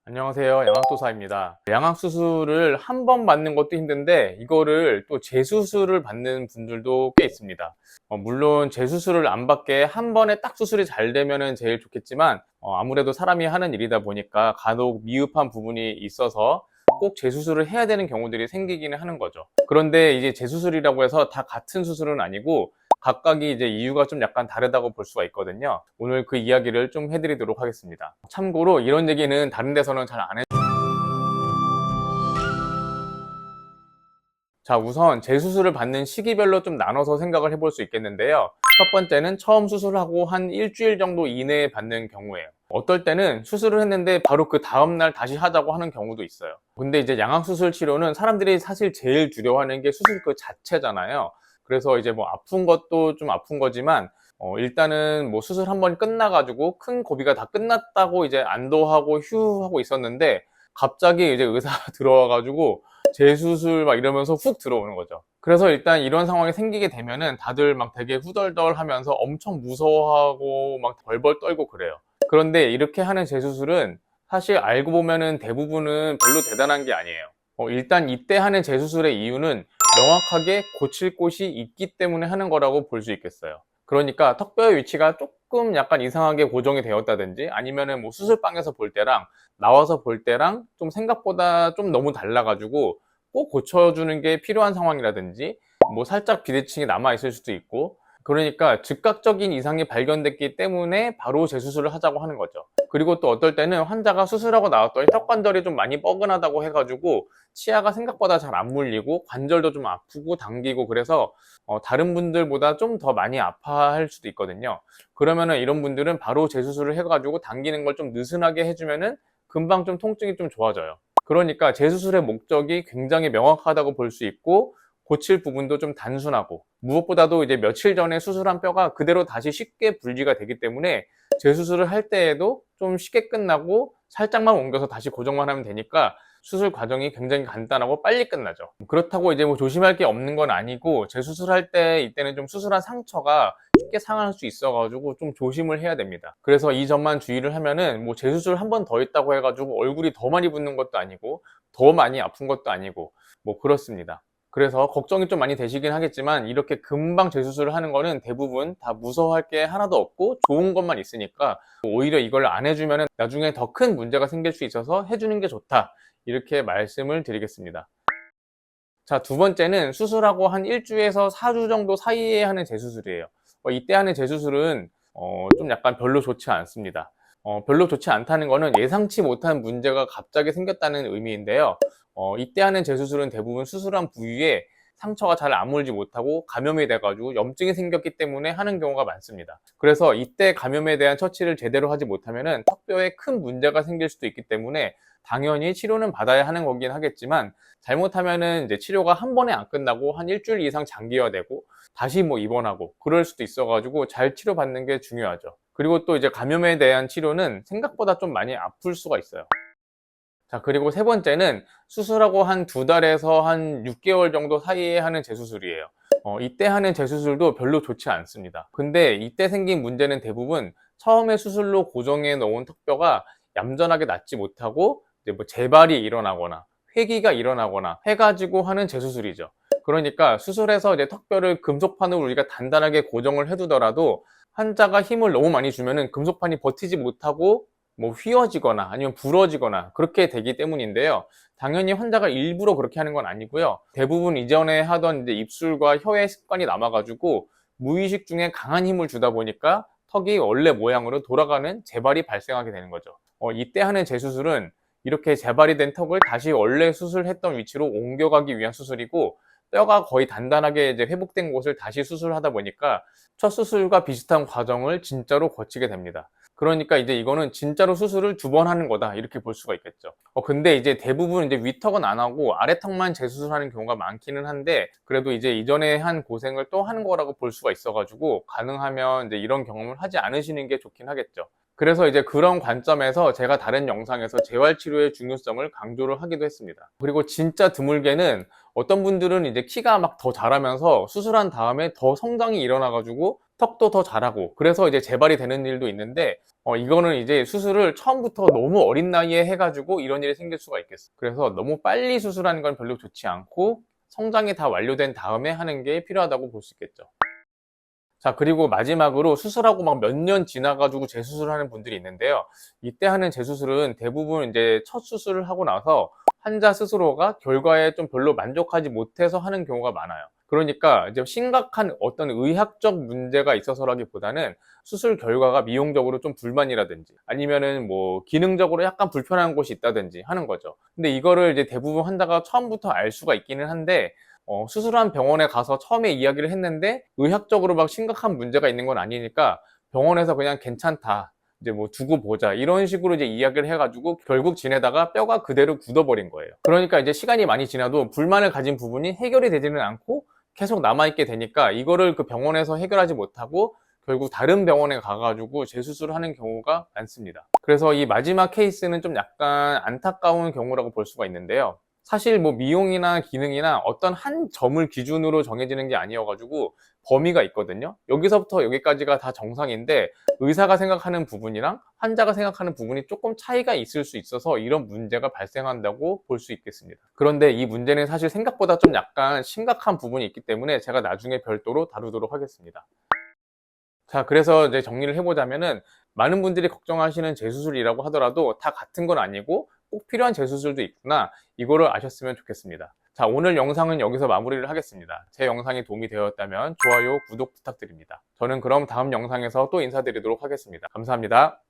안녕하세요. 양악도사입니다. 양악수술을 한 번 받는 것도 힘든데 이거를 또 재수술을 받는 분들도 꽤 있습니다. 물론 재수술을 안 받게 한 번에 딱 수술이 잘 되면 제일 좋겠지만 아무래도 사람이 하는 일이다 보니까 간혹 미흡한 부분이 있어서 꼭 재수술을 해야 되는 경우들이 생기기는 하는 거죠. 그런데 이제 재수술이라고 해서 다 같은 수술은 아니고 각각이 이제 이유가 좀 약간 다르다고 볼 수가 있거든요. 오늘 그 이야기를 좀 해드리도록 하겠습니다. 참고로 이런 얘기는 다른 데서는 잘 안 자, 우선 재수술을 받는 시기별로 좀 나눠서 생각을 해볼 수 있겠는데요. 첫 번째는 처음 수술하고 한 일주일 정도 이내에 받는 경우예요. 어떨 때는 수술을 했는데 바로 그 다음날 다시 하자고 하는 경우도 있어요. 근데 이제 양악수술 치료는 사람들이 사실 제일 두려워하는 게 수술 그 자체잖아요. 그래서 이제 뭐 아픈 것도 좀 아픈 거지만 일단은 뭐 수술 한 번 끝나가지고 큰 고비가 다 끝났다고 이제 안도하고 휴 하고 있었는데 갑자기 이제 의사가 들어와가지고 재수술 막 이러면서 훅 들어오는 거죠. 그래서 일단 이런 상황이 생기게 되면은 다들 막 되게 후덜덜 하면서 엄청 무서워하고 막 벌벌 떨고 그래요. 그런데 이렇게 하는 재수술은 사실 알고 보면은 대부분은 별로 대단한 게 아니에요. 일단 이때 하는 재수술의 이유는 명확하게 고칠 곳이 있기 때문에 하는 거라고 볼 수 있겠어요. 그러니까 턱뼈의 위치가 조금 약간 이상하게 고정이 되었다든지 아니면은 뭐 수술방에서 볼 때랑 나와서 볼 때랑 좀 생각보다 좀 너무 달라가지고 꼭 고쳐주는 게 필요한 상황이라든지 뭐 살짝 비대칭이 남아 있을 수도 있고, 그러니까 즉각적인 이상이 발견됐기 때문에 바로 재수술을 하자고 하는 거죠. 그리고 또 어떨 때는 환자가 수술하고 나왔더니 턱 관절이 좀 많이 뻐근하다고 해가지고 치아가 생각보다 잘 안 물리고 관절도 좀 아프고 당기고 그래서 다른 분들보다 좀 더 많이 아파할 수도 있거든요. 그러면은 이런 분들은 바로 재수술을 해가지고 당기는 걸 좀 느슨하게 해주면은 금방 좀 통증이 좀 좋아져요. 그러니까 재수술의 목적이 굉장히 명확하다고 볼 수 있고 고칠 부분도 좀 단순하고, 무엇보다도 이제 며칠 전에 수술한 뼈가 그대로 다시 쉽게 분리가 되기 때문에 재수술을 할 때에도 좀 쉽게 끝나고 살짝만 옮겨서 다시 고정만 하면 되니까 수술 과정이 굉장히 간단하고 빨리 끝나죠. 그렇다고 이제 뭐 조심할 게 없는 건 아니고, 재수술할 때 이때는 좀 수술한 상처가 쉽게 상할 수 있어가지고 좀 조심을 해야 됩니다. 그래서 이 점만 주의를 하면은 뭐 재수술 한 번 더 있다고 해가지고 얼굴이 더 많이 붓는 것도 아니고 더 많이 아픈 것도 아니고 뭐 그렇습니다. 그래서 걱정이 좀 많이 되시긴 하겠지만 이렇게 금방 재수술을 하는 거는 대부분 다 무서워할 게 하나도 없고 좋은 것만 있으니까 오히려 이걸 안 해주면 나중에 더 큰 문제가 생길 수 있어서 해주는 게 좋다, 이렇게 말씀을 드리겠습니다. 자, 두 번째는 수술하고 한 1주에서 4주 정도 사이에 하는 재수술이에요. 이때 하는 재수술은 좀 약간 별로 좋지 않습니다. 별로 좋지 않다는 거는 예상치 못한 문제가 갑자기 생겼다는 의미인데요. 이때 하는 재수술은 대부분 수술한 부위에 상처가 잘 아물지 못하고 감염이 돼가지고 염증이 생겼기 때문에 하는 경우가 많습니다. 그래서 이때 감염에 대한 처치를 제대로 하지 못하면 턱뼈에 큰 문제가 생길 수도 있기 때문에 당연히 치료는 받아야 하는 거긴 하겠지만, 잘못하면은 이제 치료가 한 번에 안 끝나고 한 일주일 이상 장기화되고 다시 뭐 입원하고 그럴 수도 있어가지고 잘 치료받는 게 중요하죠. 그리고 또 이제 감염에 대한 치료는 생각보다 좀 많이 아플 수가 있어요. 자, 그리고 세 번째는 수술하고 한 2달에서 한 6개월 정도 사이에 하는 재수술이에요. 이때 하는 재수술도 별로 좋지 않습니다. 근데 이때 생긴 문제는 대부분 처음에 수술로 고정해 놓은 턱뼈가 얌전하게 낫지 못하고 이제 뭐 재발이 일어나거나 회기가 일어나거나 해가지고 하는 재수술이죠. 그러니까 수술해서 이제 턱뼈를 금속판으로 우리가 단단하게 고정을 해두더라도 환자가 힘을 너무 많이 주면은 금속판이 버티지 못하고 뭐 휘어지거나 아니면 부러지거나 그렇게 되기 때문인데요. 당연히 환자가 일부러 그렇게 하는 건 아니고요. 대부분 이전에 하던 이제 입술과 혀의 습관이 남아가지고 무의식 중에 강한 힘을 주다 보니까 턱이 원래 모양으로 돌아가는 재발이 발생하게 되는 거죠. 이때 하는 재수술은 이렇게 재발이 된 턱을 다시 원래 수술했던 위치로 옮겨가기 위한 수술이고, 뼈가 거의 단단하게 이제 회복된 곳을 다시 수술하다 보니까 첫 수술과 비슷한 과정을 진짜로 거치게 됩니다. 그러니까 이제 이거는 진짜로 수술을 2번 하는 거다, 이렇게 볼 수가 있겠죠. 근데 이제 대부분 이제 위턱은 안 하고 아래턱만 재수술하는 경우가 많기는 한데, 그래도 이제 이전에 한 고생을 또 하는 거라고 볼 수가 있어가지고 가능하면 이제 이런 경험을 하지 않으시는 게 좋긴 하겠죠. 그래서 이제 그런 관점에서 제가 다른 영상에서 재활치료의 중요성을 강조를 하기도 했습니다. 그리고 진짜 드물게는 어떤 분들은 이제 키가 막 더 자라면서 수술한 다음에 더 성장이 일어나가지고 턱도 더 자라고 그래서 이제 재발이 되는 일도 있는데 이거는 이제 수술을 처음부터 너무 어린 나이에 해가지고 이런 일이 생길 수가 있겠어요. 그래서 너무 빨리 수술하는 건 별로 좋지 않고 성장이 다 완료된 다음에 하는 게 필요하다고 볼 수 있겠죠. 자, 그리고 마지막으로 수술하고 막 몇 년 지나가지고 재수술하는 분들이 있는데요. 이때 하는 재수술은 대부분 이제 첫 수술을 하고 나서 환자 스스로가 결과에 좀 별로 만족하지 못해서 하는 경우가 많아요. 그러니까 이제 심각한 어떤 의학적 문제가 있어서라기보다는 수술 결과가 미용적으로 좀 불만이라든지 아니면은 뭐 기능적으로 약간 불편한 곳이 있다든지 하는 거죠. 근데 이거를 이제 대부분 환자가 처음부터 알 수가 있기는 한데 수술한 병원에 가서 처음에 이야기를 했는데 의학적으로 막 심각한 문제가 있는 건 아니니까 병원에서 그냥 괜찮다. 이제 뭐 두고 보자. 이런 식으로 이제 이야기를 해가지고 결국 지내다가 뼈가 그대로 굳어버린 거예요. 그러니까 이제 시간이 많이 지나도 불만을 가진 부분이 해결이 되지는 않고 계속 남아있게 되니까 이거를 그 병원에서 해결하지 못하고 결국 다른 병원에 가가지고 재수술을 하는 경우가 많습니다. 그래서 이 마지막 케이스는 좀 약간 안타까운 경우라고 볼 수가 있는데요. 사실 뭐 미용이나 기능이나 어떤 한 점을 기준으로 정해지는 게 아니어가지고 범위가 있거든요. 여기서부터 여기까지가 다 정상인데 의사가 생각하는 부분이랑 환자가 생각하는 부분이 조금 차이가 있을 수 있어서 이런 문제가 발생한다고 볼 수 있겠습니다. 그런데 이 문제는 사실 생각보다 좀 약간 심각한 부분이 있기 때문에 제가 나중에 별도로 다루도록 하겠습니다. 자, 그래서 이제 정리를 해보자면은 많은 분들이 걱정하시는 재수술이라고 하더라도 다 같은 건 아니고 꼭 필요한 재수술도 있구나. 이거를 아셨으면 좋겠습니다. 자, 오늘 영상은 여기서 마무리를 하겠습니다. 제 영상이 도움이 되었다면 좋아요, 구독 부탁드립니다. 저는 그럼 다음 영상에서 또 인사드리도록 하겠습니다. 감사합니다.